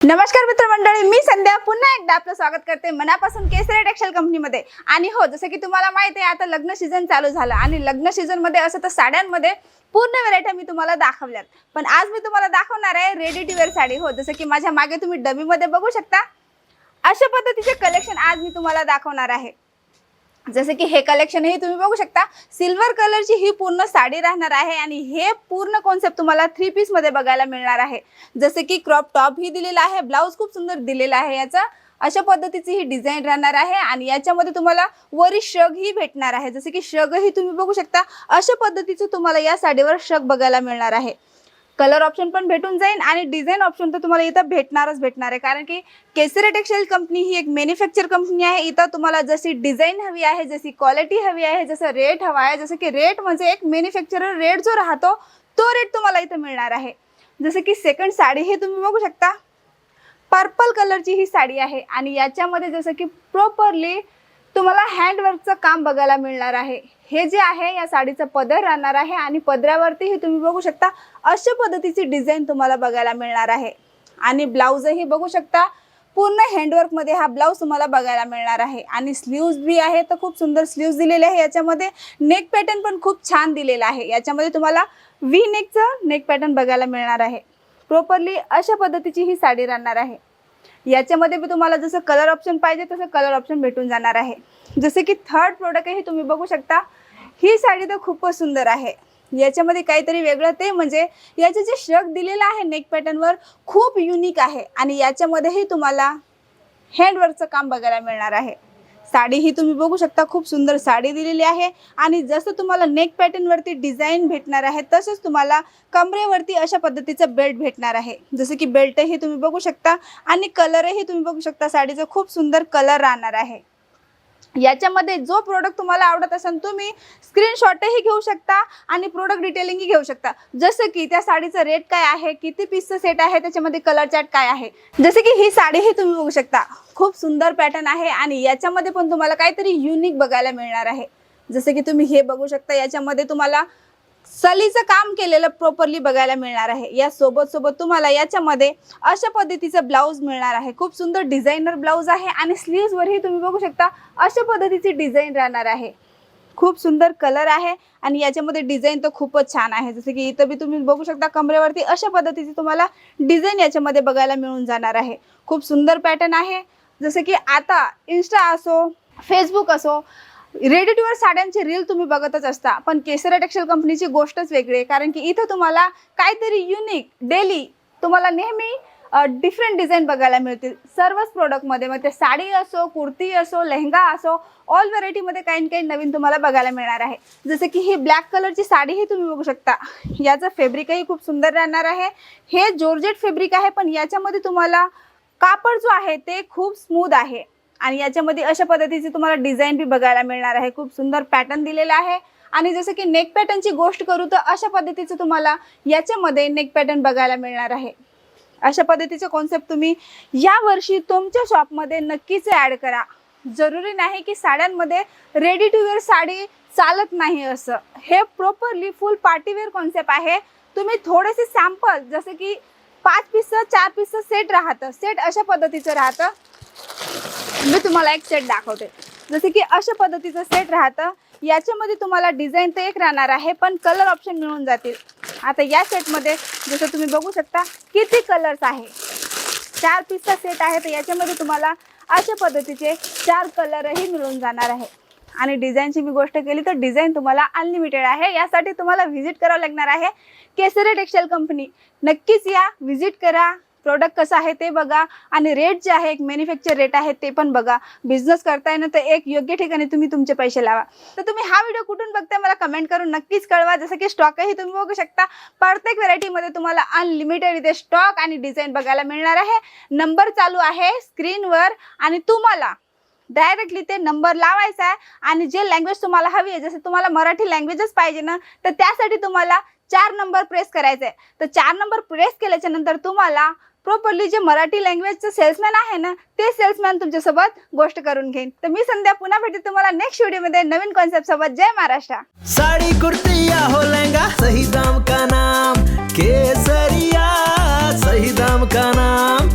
नमस्कार मित्रमंडळी, मी संध्या पुन्हा एकदा आपलं स्वागत करते मनापासून केसरी टेक्सटाईल कंपनीमध्ये। आणि हो, जसं की तुम्हाला माहिती आहे आता लग्न सीझन चालू झाला आणि लग्न सीझन मध्ये असं तर साड्यांमध्ये पूर्ण व्हरायटी मी तुम्हाला दाखवल्यात, पण आज मी तुम्हाला दाखवणार आहे रेडी टू वेअर साडी। हो, जसं की माझ्या मागे तुम्ही डबीमध्ये बघू शकता अशा पद्धतीचे कलेक्शन आज मी तुम्हाला दाखवणार आहे। जसे की हे कलेक्शन हे तुम्ही बघू शकता, सिल्वर कलरची ही पूर्ण साडी राहणार आहे आणि हे पूर्ण कॉन्सेप्ट तुम्हाला 3 पीस मध्ये बघायला मिळणार आहे। जसे की क्रॉप टॉप ही दिलेला आहे, ब्लाउज खूप सुंदर दिलेला आहे याचा, अशा पद्धतीची ही डिझाइन राहणार आहे आणि याच्यामध्ये तुम्हाला वरी शग ही भेटणार आहे। जसे की शग ही तुम्ही बघू शकता अशा पद्धतीचं तुम्हाला या साडीवर शग बघायला मिळणार आहे। कलर ऑप्शन पण भेटून जाईल आणि डिझाइन ऑप्शन तर तुम्हाला इथं भेटणार आहे, कारण की केसरी टेक्सटाईल कंपनी ही एक मॅन्युफॅक्चर कंपनी आहे। इथं तुम्हाला जशी डिझाइन हवी आहे, जशी क्वालिटी हवी आहे, जसं रेट हवा आहे, जसं की रेट म्हणजे एक मॅन्युफॅक्चरर रेट जो राहतो तो रेट तुम्हाला इथं मिळणार आहे। जसं की सेकंड साडी हे तुम्ही बघू शकता, पर्पल कलरची ही साडी आहे आणि याच्यामध्ये जसं की प्रॉपरली तुम्हाला हँडवर्कचं काम बघायला मिळणार आहे। हे जे आहे या साडीचा पदर राहणार आहे आणि पदरावरती हे तुम्ही बघू शकता अशा पद्धतीची डिझाइन तुम्हाला बघायला मिळणार आहे। आणि ब्लाउज ही बघू शकता पूर्ण हँडवर्क मध्ये हा ब्लाउज तुम्हाला बघायला मिळणार आहे आणि स्लीव्स भी आहे तर खूप सुंदर स्लीव्स दिलेले आहे। याच्यामध्ये नेक पॅटर्न पण खूप छान दिलेला आहे। याच्यामध्ये तुम्हाला व्ही नेकचं नेक पॅटर्न बघायला मिळणार आहे। प्रॉपरली अशा पद्धतीची ही साडी राहणार आहे। याच्यामध्ये भी तुम्हाला जसं कलर ऑप्शन पाहिजे तसं कलर ऑप्शन भेटून जाणार आहे। जसे की थर्ड प्रोडक्ट आहे तुम्ही बघू शकता, ही साडी तर खूपच सुंदर आहे। याच्यामध्ये काहीतरी वेगळं ते म्हणजे याचे जे शग दिलेला आहे नेक पॅटर्नवर खूप युनिक आहे आणि याच्यामध्येही तुम्हाला हँडवर्कचं काम बघायला मिळणार आहे। साडी ही तुम्ही बघू शकता खूप सुंदर साडी दिलेली आहे आणि जसं तुम्हाला नेक पॅटर्न वरती डिझाइन भेटणार आहे तसंच तुम्हाला कमरेवरती अशा पद्धतीचं बेल्ट भेटणार आहे। जसं की बेल्ट ही तुम्ही बघू शकता आणि कलरही तुम्ही बघू शकता, साडीचा खूप सुंदर कलर राहणार आहे। याच्यामध्ये जो प्रोडक्ट तुम्हाला आवडत असेल तुम्ही स्क्रीनशॉटही घेऊ शकता आणि प्रोडक्ट डिटेलिंगही घेऊ शकता। जसं की त्या साडीचा रेट काय आहे, किती पीसचं सेट आहे, त्याच्यामध्ये कलर चार्ट काय आहे। जसे की ही साडी ही तुम्ही बघू शकता खूप सुंदर पॅटर्न आहे आणि याच्यामध्ये पण तुम्हाला काहीतरी युनिक बघायला मिळणार आहे। जसे की तुम्ही हे बघू शकता याच्यामध्ये तुम्हाला सलीचं काम केलेलं प्रॉपरली बघायला मिळणार आहे। या सोबत तुम्हाला याच्यामध्ये अशा पद्धतीचं ब्लाउज मिळणार आहे। खूप सुंदर डिझायनर ब्लाउज आहे आणि स्लीव्स वरही तुम्ही बघू शकता अशा पद्धतीची डिझाइन राहणार आहे। खूप सुंदर कलर आहे आणि याच्यामध्ये डिझाइन तर खूपच छान आहे। जसे की इथं बी तुम्ही बघू शकता कमरेवरती अशा पद्धतीची तुम्हाला डिझाइन याच्यामध्ये बघायला मिळून जाणार आहे। खूप सुंदर पॅटर्न आहे। जसे की आता इंस्टा असो, फेसबुक असो, रेडी टू वेअर साड्यांची रील तुम्ही बघतच असता, पण केसरी टेक्सटाईल कंपनीची गोष्टच वेगळी आहे, कारण की इथं तुम्हाला काहीतरी युनिक डेली तुम्हाला नेहमी डिफरंट डिझाइन बघायला मिळतील सर्वच प्रोडक्टमध्ये। मग ते साडी असो, कुर्ती असो, लेहंगा असो, ऑल व्हरायटीमध्ये काही काही नवीन तुम्हाला बघायला मिळणार आहे। जसे की ही ब्लॅक कलरची साडी ही तुम्ही बघू शकता, याचं फॅब्रिकही खूप सुंदर राहणार आहे। हे जॉर्जेट फॅब्रिक आहे, पण याच्यामध्ये तुम्हाला कापड जो आहे ते खूप स्मूथ आहे आणि याच्यामध्ये अशा पद्धतीची तुम्हाला डिझाइन भी बघायला मिळणार आहे। खूप सुंदर पॅटर्न दिलेला आहे आणि जसं की नेक पॅटर्नची गोष्ट करू तर अशा पद्धतीचं तुम्हाला याच्यामध्ये नेक पॅटर्न बघायला मिळणार आहे। अशा पद्धतीचे कॉन्सेप्ट तुम्ही या वर्षी तुमच्या शॉपमध्ये नक्कीच ॲड करा। जरुरी नाही की साड्यांमध्ये रेडी टू वेअर साडी चालत नाही असं, हे प्रॉपरली फुल पार्टीवेअर कॉन्सेप्ट आहे। तुम्ही थोडेसे सॅम्पल जसं की 5 पीसचं 4 पीसचं सेट राहतं, सेट अशा पद्धतीचं राहतं। मी तुम्हाला एक सेट दाखवते। जसे की अशा पद्धतीचं सेट राहतं, याच्यामध्ये तुम्हाला डिझाइन तर एक राहणार आहे पण कलर ऑप्शन मिळून जातील। आता या सेटमध्ये जसं तुम्ही बघू शकता किती कलर्स आहे, 4 पीसचा सेट आहे तर याच्यामध्ये तुम्हाला अशा पद्धतीचे 4 कलरही मिळून जाणार आहे। आणि डिझाइनची मी गोष्ट केली तर डिझाइन तुम्हाला अनलिमिटेड आहे। यासाठी तुम्हाला व्हिजिट करावं लागणार आहे केसरी टेक्सटाईल कंपनी। नक्कीच या, व्हिजिट करा, प्रोडक्ट कसं आहे ते बघा आणि रेट जे आहे एक मॅन्युफॅक्चर रेट आहे ते पण बघा। बिझनेस करताय ना तर एक योग्य ठिकाणी तुम्ही तुमचे पैसे लावा। तर तुम्ही हा व्हिडिओ कुठून बघताय मला कमेंट करून नक्कीच कळवा। जसं की स्टॉकही तुम्ही बघू शकता, प्रत्येक व्हरायटीमध्ये तुम्हाला अनलिमिटेड इथे स्टॉक आणि डिझाइन बघायला मिळणार आहे। नंबर चालू आहे स्क्रीनवर आणि तुम्हाला डायरेक्टली ते नंबर लावायचा आहे आणि जे लँग्वेज तुम्हाला हवी आहे, जसं तुम्हाला मराठी लँग्वेजच पाहिजे ना तर त्यासाठी तुम्हाला 4 नंबर प्रेस करायचा आहे। तर 4 नंबर प्रेस केल्याच्या नंतर तुम्हाला प्रॉपरली जे मराठी लँग्वेजचं सेल्समॅन आहे ना ते सेल्समॅन तुमच्यासोबत गोष्ट करून घेईन। तर मी संध्या पुन्हा भेटते तुम्हाला नेक्स्ट व्हिडिओमध्ये नवीन कॉन्सेप्ट सोबत। जय महाराष्ट्र। साड़ी कुर्ती या हो लहंगा, सही दाम का नाम केसरिया, सही दाम का नाम